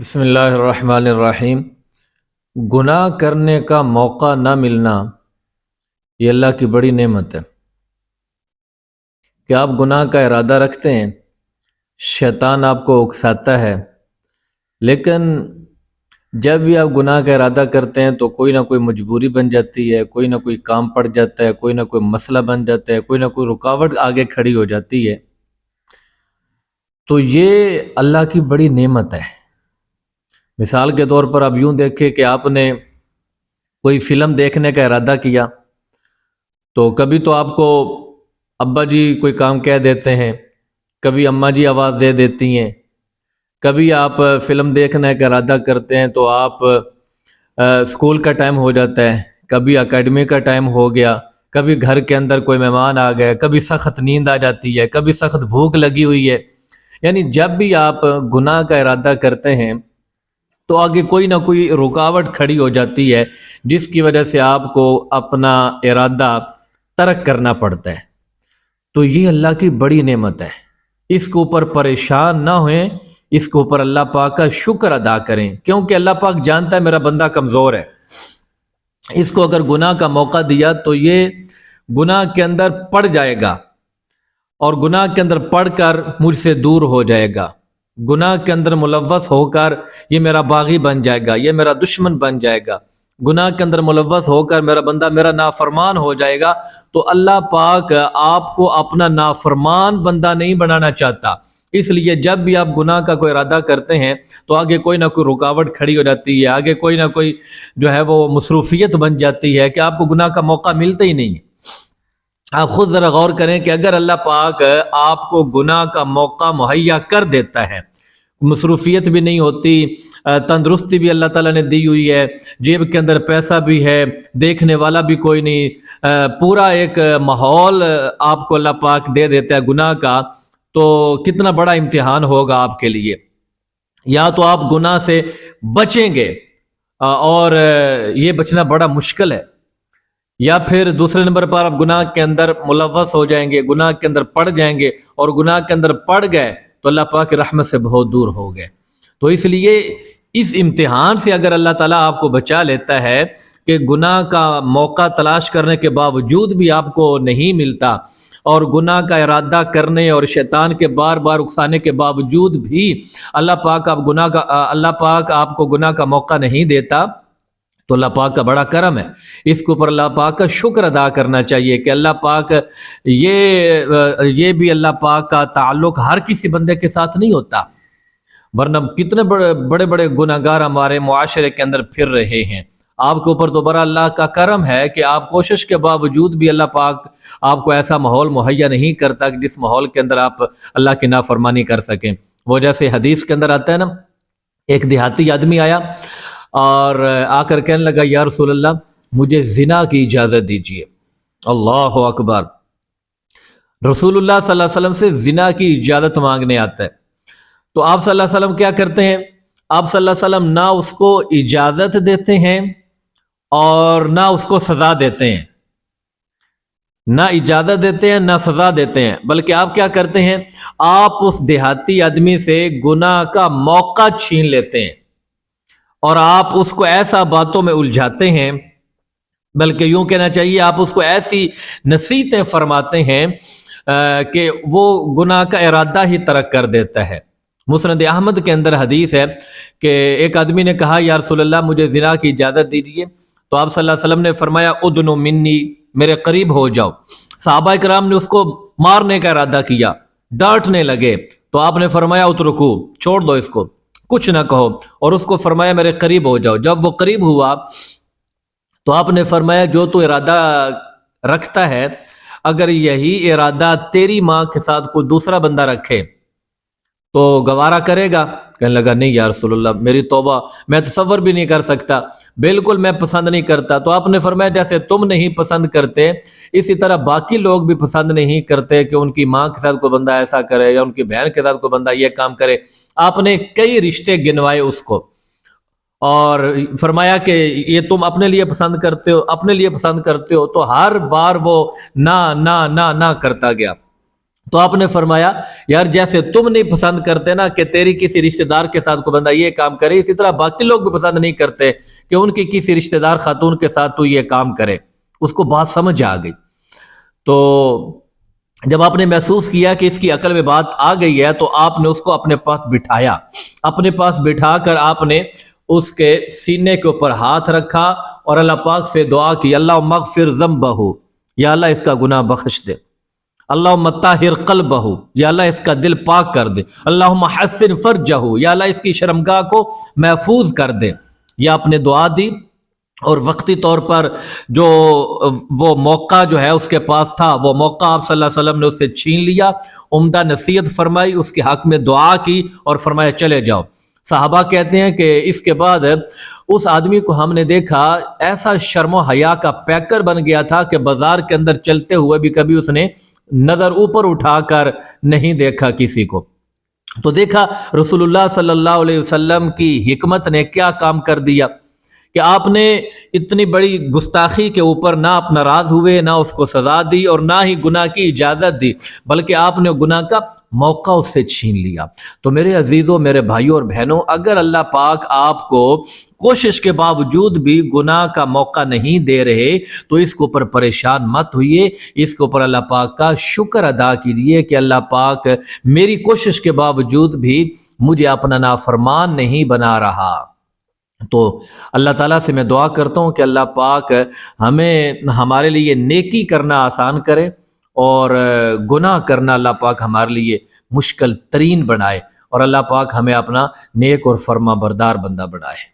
بسم اللہ الرحمن الرحیم۔ گناہ کرنے کا موقع نہ ملنا یہ اللہ کی بڑی نعمت ہے کہ آپ گناہ کا ارادہ رکھتے ہیں، شیطان آپ کو اکساتا ہے، لیکن جب بھی آپ گناہ کا ارادہ کرتے ہیں تو کوئی نہ کوئی مجبوری بن جاتی ہے، کوئی نہ کوئی کام پڑ جاتا ہے، کوئی نہ کوئی مسئلہ بن جاتا ہے، کوئی نہ کوئی رکاوٹ آگے کھڑی ہو جاتی ہے۔ تو یہ اللہ کی بڑی نعمت ہے۔ مثال کے طور پر آپ یوں دیکھیں کہ آپ نے کوئی فلم دیکھنے کا ارادہ کیا تو کبھی تو آپ کو ابا جی کوئی کام کہہ دیتے ہیں، کبھی اماں جی آواز دے دیتی ہیں، کبھی آپ فلم دیکھنے کا ارادہ کرتے ہیں تو آپ اسکول کا ٹائم ہو جاتا ہے، کبھی اکیڈمی کا ٹائم ہو گیا، کبھی گھر کے اندر کوئی مہمان آ گئے، کبھی سخت نیند آ جاتی ہے، کبھی سخت بھوک لگی ہوئی ہے۔ یعنی جب بھی آپ گناہ کا ارادہ کرتے ہیں تو آگے کوئی نہ کوئی رکاوٹ کھڑی ہو جاتی ہے جس کی وجہ سے آپ کو اپنا ارادہ ترک کرنا پڑتا ہے۔ تو یہ اللہ کی بڑی نعمت ہے، اس کے اوپر پریشان نہ ہوئیں، اس کے اوپر اللہ پاک کا شکر ادا کریں، کیونکہ اللہ پاک جانتا ہے میرا بندہ کمزور ہے۔ اس کو اگر گناہ کا موقع دیا تو یہ گناہ کے اندر پڑ جائے گا اور گناہ کے اندر پڑھ کر مجھ سے دور ہو جائے گا، گناہ کے اندر ملوث ہو کر یہ میرا باغی بن جائے گا، یہ میرا دشمن بن جائے گا، گناہ کے اندر ملوث ہو کر میرا بندہ میرا نافرمان ہو جائے گا۔ تو اللہ پاک آپ کو اپنا نافرمان بندہ نہیں بنانا چاہتا، اس لیے جب بھی آپ گناہ کا کوئی ارادہ کرتے ہیں تو آگے کوئی نہ کوئی رکاوٹ کھڑی ہو جاتی ہے، آگے کوئی نہ کوئی جو ہے وہ مصروفیت بن جاتی ہے کہ آپ کو گناہ کا موقع ملتا ہی نہیں ہے۔ آپ خود ذرا غور کریں کہ اگر اللہ پاک آپ کو گناہ کا موقع مہیا کر دیتا ہے، مصروفیت بھی نہیں ہوتی، تندرستی بھی اللہ تعالیٰ نے دی ہوئی ہے، جیب کے اندر پیسہ بھی ہے، دیکھنے والا بھی کوئی نہیں، پورا ایک ماحول آپ کو اللہ پاک دے دیتا ہے گناہ کا، تو کتنا بڑا امتحان ہوگا آپ کے لیے۔ یا تو آپ گناہ سے بچیں گے اور یہ بچنا بڑا مشکل ہے، یا پھر دوسرے نمبر پر آپ گناہ کے اندر ملوث ہو جائیں گے، گناہ کے اندر پڑ جائیں گے، اور گناہ کے اندر پڑ گئے تو اللہ پاک کی رحمت سے بہت دور ہو گئے۔ تو اس لیے اس امتحان سے اگر اللہ تعالیٰ آپ کو بچا لیتا ہے کہ گناہ کا موقع تلاش کرنے کے باوجود بھی آپ کو نہیں ملتا، اور گناہ کا ارادہ کرنے اور شیطان کے بار بار اکسانے کے باوجود بھی اللہ پاک آپ کو گناہ کا موقع نہیں دیتا، تو اللہ پاک کا بڑا کرم ہے۔ اس کے اوپر اللہ پاک کا شکر ادا کرنا چاہیے کہ اللہ پاک یہ بھی اللہ پاک کا تعلق ہر کسی بندے کے ساتھ نہیں ہوتا، ورنہ کتنے بڑے بڑے گناہ گار ہمارے معاشرے کے اندر پھر رہے ہیں۔ آپ کے اوپر تو بڑا اللہ کا کرم ہے کہ آپ کوشش کے باوجود بھی اللہ پاک آپ کو ایسا ماحول مہیا نہیں کرتا کہ جس ماحول کے اندر آپ اللہ کی نافرمانی کر سکیں۔ وہ جیسے حدیث کے اندر آتا ہے نا، ایک دیہاتی آدمی آیا اور آ کر کہنے لگا یا رسول اللہ مجھے زنا کی اجازت دیجیے۔ اللہ اکبر! رسول اللہ صلی اللہ علیہ وسلم سے زنا کی اجازت مانگنے آتا ہے تو آپ صلی اللہ علیہ وسلم کیا کرتے ہیں؟ آپ صلی اللہ علیہ وسلم نہ اس کو اجازت دیتے ہیں اور نہ اس کو سزا دیتے ہیں، نہ اجازت دیتے ہیں نہ سزا دیتے ہیں، بلکہ آپ کیا کرتے ہیں؟ آپ اس دیہاتی آدمی سے گناہ کا موقع چھین لیتے ہیں اور آپ اس کو ایسا باتوں میں الجھاتے ہیں، بلکہ یوں کہنا چاہیے آپ اس کو ایسی نصیحتیں فرماتے ہیں کہ وہ گناہ کا ارادہ ہی ترک کر دیتا ہے۔ مسند احمد کے اندر حدیث ہے کہ ایک آدمی نے کہا یا رسول اللہ مجھے زنا کی اجازت دیجیے، تو آپ صلی اللہ علیہ وسلم نے فرمایا ادنو منی، میرے قریب ہو جاؤ۔ صحابہ کرام نے اس کو مارنے کا ارادہ کیا، ڈانٹنے لگے، تو آپ نے فرمایا اترکو، چھوڑ دو اس کو، کچھ نہ کہو، اور اس کو فرمایا میرے قریب ہو جاؤ۔ جب وہ قریب ہوا تو آپ نے فرمایا جو تو ارادہ رکھتا ہے، اگر یہی ارادہ تیری ماں کے ساتھ کوئی دوسرا بندہ رکھے تو گوارا کرے گا؟ کہنے لگا نہیں یا رسول اللہ میری توبہ، میں تصور بھی نہیں کر سکتا، بالکل میں پسند نہیں کرتا۔ تو آپ نے فرمایا جیسے تم نہیں پسند کرتے اسی طرح باقی لوگ بھی پسند نہیں کرتے کہ ان کی ماں کے ساتھ کوئی بندہ ایسا کرے یا ان کی بہن کے ساتھ کوئی بندہ یہ کام کرے۔ آپ نے کئی رشتے گنوائے اس کو اور فرمایا کہ یہ تم اپنے لیے پسند کرتے ہو، اپنے لیے پسند کرتے ہو، تو ہر بار وہ نہ نہ نہ نہ کرتا گیا۔ تو آپ نے فرمایا یار جیسے تم نہیں پسند کرتے نا کہ تیری کسی رشتہ دار کے ساتھ کوئی بندہ یہ کام کرے، اسی طرح باقی لوگ بھی پسند نہیں کرتے کہ ان کی کسی رشتہ دار خاتون کے ساتھ تو یہ کام کرے۔ اس کو بات سمجھ آ گئی۔ تو جب آپ نے محسوس کیا کہ اس کی عقل میں بات آ گئی ہے تو آپ نے اس کو اپنے پاس بٹھایا، اپنے پاس بٹھا کر آپ نے اس کے سینے کے اوپر ہاتھ رکھا اور اللہ پاک سے دعا کی، اللہم اغفر ذنبہ، یا اللہ اس کا گناہ بخش دے، اللہم طاہر قلبہ، یا اللہ اس کا دل پاک کر دے، اللہم حسن فرجہ، یا اللہ اس کی شرمگاہ کو محفوظ کر دے۔ یہ آپ نے دعا دی، اور وقتی طور پر جو وہ موقع جو ہے اس کے پاس تھا، وہ موقع آپ صلی اللہ علیہ وسلم نے اس سے چھین لیا، عمدہ نصیحت فرمائی، اس کے حق میں دعا کی اور فرمایا چلے جاؤ۔ صحابہ کہتے ہیں کہ اس کے بعد اس آدمی کو ہم نے دیکھا ایسا شرم و حیا کا پیکر بن گیا تھا کہ بازار کے اندر چلتے ہوئے بھی کبھی اس نے نظر اوپر اٹھا کر نہیں دیکھا کسی کو۔ تو دیکھا رسول اللہ صلی اللہ علیہ وسلم کی حکمت نے کیا کام کر دیا کہ آپ نے اتنی بڑی گستاخی کے اوپر نہ آپ ناراض ہوئے، نہ اس کو سزا دی اور نہ ہی گناہ کی اجازت دی، بلکہ آپ نے گناہ کا موقع اس سے چھین لیا۔ تو میرے عزیزوں، میرے بھائیوں اور بہنوں، اگر اللہ پاک آپ کو کوشش کے باوجود بھی گناہ کا موقع نہیں دے رہے تو اس کے اوپر پریشان مت ہوئیے، اس کے اوپر اللہ پاک کا شکر ادا کیجئے کہ اللہ پاک میری کوشش کے باوجود بھی مجھے اپنا نافرمان نہیں بنا رہا۔ تو اللہ تعالیٰ سے میں دعا کرتا ہوں کہ اللہ پاک ہمیں ہمارے لیے نیکی کرنا آسان کرے اور گناہ کرنا اللہ پاک ہمارے لیے مشکل ترین بنائے، اور اللہ پاک ہمیں اپنا نیک اور فرما بردار بندہ بنائے۔